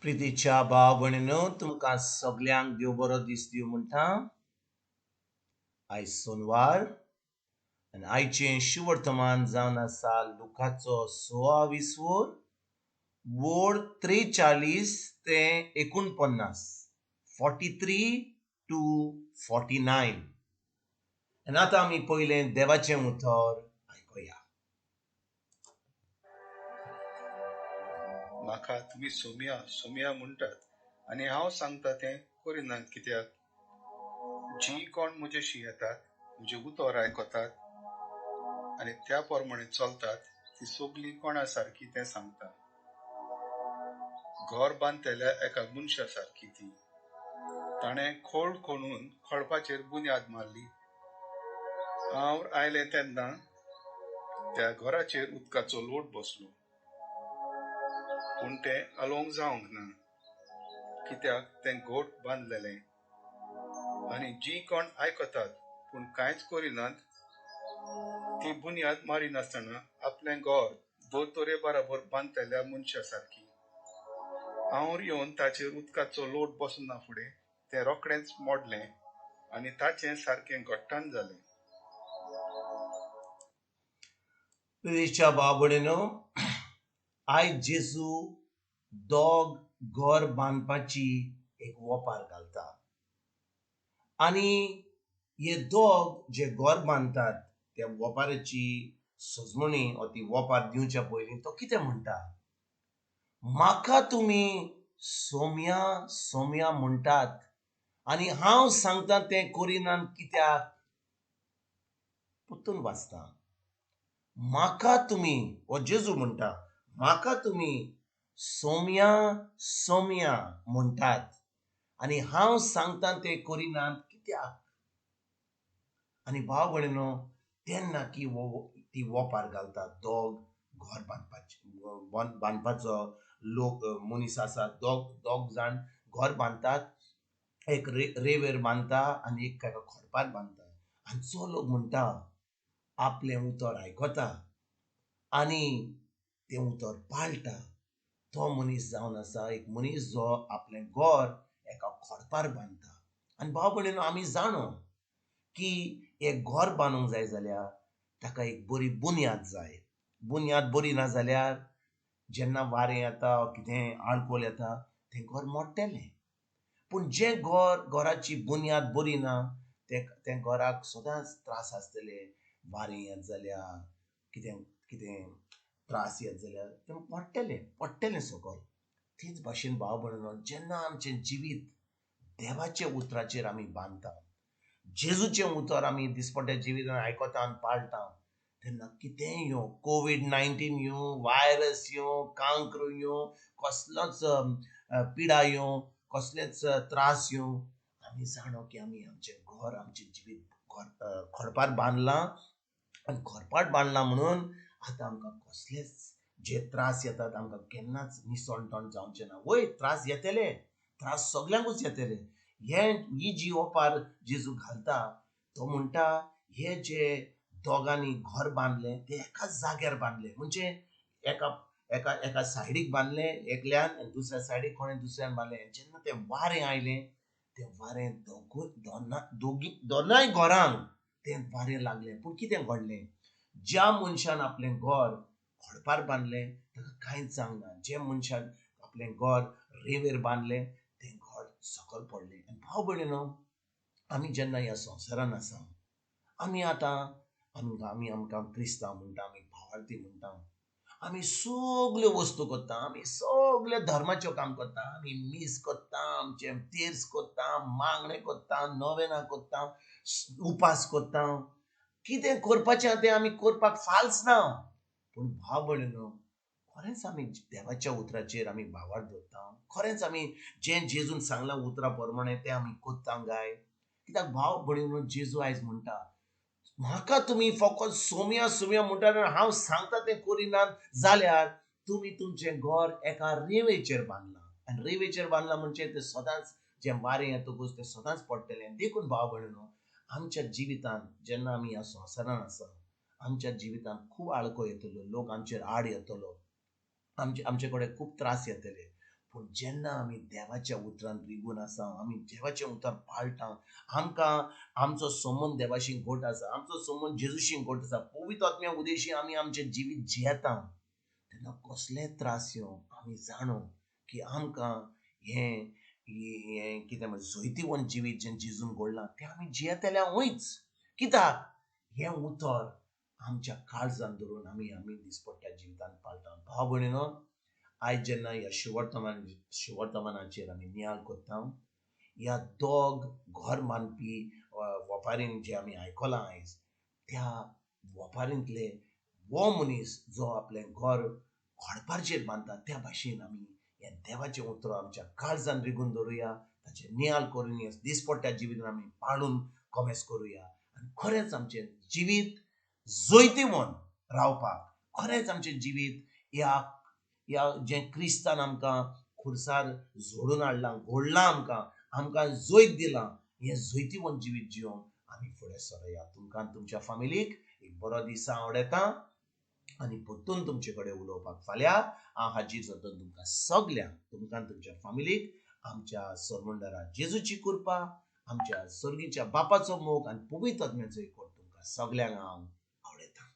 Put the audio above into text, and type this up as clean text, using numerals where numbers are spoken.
प्रितीच्या भाव भयणीनो, तुमकां सगल्यांक देव बरो दीस दिवं म्हणटा. आयज सोनवार आनी आयचें शुभ वर्तमान जावन आसा लुकाचो 16 बोड 43 ते 49 43 to 49. आनी आतां आमी पयलें देवाचें उतर आयकुया. म्हाका तुम्ही सोम्या सोम्या म्हणटात आनी हांव सांगता तें करिनात. कित्याक जी कोण म्हजेशी येतात, म्हजे उतर आयकतात आनी त्या प्रमाणे चलतात, ती सगळी कोणा सारकी तें सांगता. घर बांदलेल्या एका मनशा सारकी ती. ताणें खोल खणून खळपाचेर बुन्याद मारली. हांव आयलें तेन्ना त्या घराचेर उदकाचो लोट बसलो, पूण तें आलोवंक जावंक ना, कित्याक तें घोट बांदलेलें. आनी जी कोण आयकतात पूण कांयच करिनात, ती बुन्याद मारिनासतना आपलें घर दोतोरे बराबर बांदलेल्या मनशा सारकी. हांव येवन ताचेर उदकाचो लोट बसना फुडें तें रोखडेंच मोडलें आनी ताचें सारकें घट्टान जालें. प्रितीच्या भाव भयणीनो, आयज जेजू दोग घर बांदपाची एक वोपार घालता. आनी हे दोग जे घर बांदतात त्या वोपाराची सजमणी वा ती वोपार दिवच्या पयलीं तो कितें म्हणटा? म्हाका तुमी सोम्या सोम्या म्हणटात आनी हांव सांगता तें करिनात. कित्याक? परतून वाचता. म्हाका तुमी, हो जेजू म्हणटा, म्हाका तुमी सोम्या सोम्या म्हणटात आनी हांव सांगता तें करिनात. कित्याक? आनी भाव भयणीनो, तेन्ना की ती वोपार घालता. दोग घर बांदपाचो लोक मनीस आसा. दोग जाण घर बांदतात. एक रेंवेर बांदता आनी एक एका खोडपार बांदता. आनी जो लोक म्हणटा आपलें उतर आयकता आनी तें उतर पाळटा, तो मनीस जावन आसा एक मनीस जो आपलें घर एका खोडपार बांदता. आनी भाव भयणीनो, आमी जाणो की एक घर बांदूंक जाय जाल्यार ताका एक बरी बुन्याद जाय. बुन्याद बरी ना जाल्यार जेन्ना वारें येता कितें आडकोल येता तें घर मोडटलें. पूण जें घराची बुन्याद बरी ना तें घराक सदांच त्रास आसतले. वारें येत जाल्यार कितें कितें त्रास येत जाल्यार तें पडटलें सकयल. तेच भाशेन भाव भयणीनो, जेन्ना आमचें जिवीत देवाच्या उतराचेर आमी बांदता, जेजूचें उतर आमी दिसपट्या जिवितान आयकता आनी पाळटा, तेन्ना कितेंय येवं, कोविड-19 येवं, वायरस येवं, कांक्र येवं, कसलोच पिडा येवं, कसलेच त्रास येवं, आमी जाणो की आमी आमचें घर, आमचें जिवीत खोडपार बांदलां. आनी खोडपार बांदलां म्हणून आतां आमकां कसलेच जे त्रास येतात आमकां केन्नाच निसणटण जावचें ना. वय त्रास येतले, त्रास सगल्यांकूच येतले. ही जी ओपार जेजू घालता, तो म्हणटा हे जे दोगांनी घर बांदलें तें एकाच जाग्यार बांदलें. म्हणजे एका सायडीक बांदलें एकल्यान आनी दुसऱ्या सायडीक कोणें दुसऱ्यान बांदलें. जेन्ना तें वारें आयलें, तें वारें दोनाय घरांक तें वारें लागलें. पूण कितें घडलें? ज्या मनशान आपलें घर खोडपार बांदलें ताका कांयच जावंक ना. जे मनशान आपलें घर रेंवेर बांदलें तें घर सकयल पडलें. आनी भाव भयणीनो, आमी जेन्ना ह्या संवसारान आसा, आमी आमकां क्रिस्तांव म्हणटा, आमी भावार्थी म्हणटा, आमी सगल्यो वस्तू करता, आमी सगळे धर्माच्यो काम करता. आमी मीस करता, आमचें तेर्स करता, मागणें करता, नोवेनां करता, उपास करता. कितें करपाचें तें आमी करपाक फाल्स ना. पूण भाव भयणीनो, खरेंच आमी देवाच्या उतराचेर आमी भावार्थ दवरता? खरेंच आमी जें जेजून सांगलां उतरा प्रमाणें तें आमी करता काय? कित्याक भाव भयणीनो, जेजू आयज म्हणटा म्हाका तुमी फकत सोम्या सोम्या म्हणटात आनी हांव सांगता तें करिनात जाल्यार तुमी तुमचें घर एका रेंवेचेर बांदलां. आनी रेंवेचेर बांदलां म्हणजे तें सदांच जें वारें येतकूच तें सदांच पडटलें. देखून भाव भयणीनो, आमच्या जिवितांत जेन्ना आमी ह्या संवसारान आसा, आमच्या जिवितांत खूब आडको येतलो, लोक आमचेर आड येतलो, आमचे कडेन खूब त्रास येतले. पूण जेन्ना आमी देवाच्या उतरान रिगून आसा, आमी देवाचें उतर पाळटा, आमकां आमचो संबंद देवाशी घट आसा, आमचो संबंद जेजूशी घट आसा, पवित्र आत्म्या उदेशी आमी आमचें जिवीत जियेता, तेन्ना कसले त्रास येवं आमी जाणो की आमकां हें हें कितें म्हणजे जैतिवंत जिवीत जें जेजून घडलां तें आमी जियेतल्या वयच. कित्याक हें उतर आमच्या काळजान धरून आमी आमी दिसपट्ट्या जिवितान पाळटा. भाव भयणीनो, आयज जेन्ना ह्या शिवर्तमानाचेर आमी नियाळ कोत्ता, ह्या दोग घर मानपी वपारीन जे आमी आयकलां आयज, त्या वपारींतले वो मनीस जो आपलें घर खोडपारचेर बांदता त्या भाशेन आमी हें देवाचें उतर आमच्या काळजान रिगून धरुया, ताचेर नियाळ करून ह्या दिसपट्ट्या जिवितान आमी पाळून कोमेस करुया आनी खरेंच आमचें जिवीत जैतिवंत रावपाक, खरेंच आमचें जिवीत ह्या जें क्रिस्तान आमकां खुर्सार जोडून हाडलां, घडलां आमकां जैत दिलां, हें जैतिवंत जिवीत जिवन आमी फुडें सरुया. तुमकां तुमच्या फॅमिलीक एक बरो दीस आवडेता आनी परतून तुमचे कडेन उलोवपाक फाल्यां हांव हाजीर जाता. तुमकां सगल्यांक, तुमकां तुमच्या फॅमिलीक आमच्या सरमुंडरा जेजूची कृपा, आमच्या सर्गीच्या बापाचो मोग आनी पवित्र आत्म्याचो एकवट तुमकां सगल्यांक हांव आवडेता.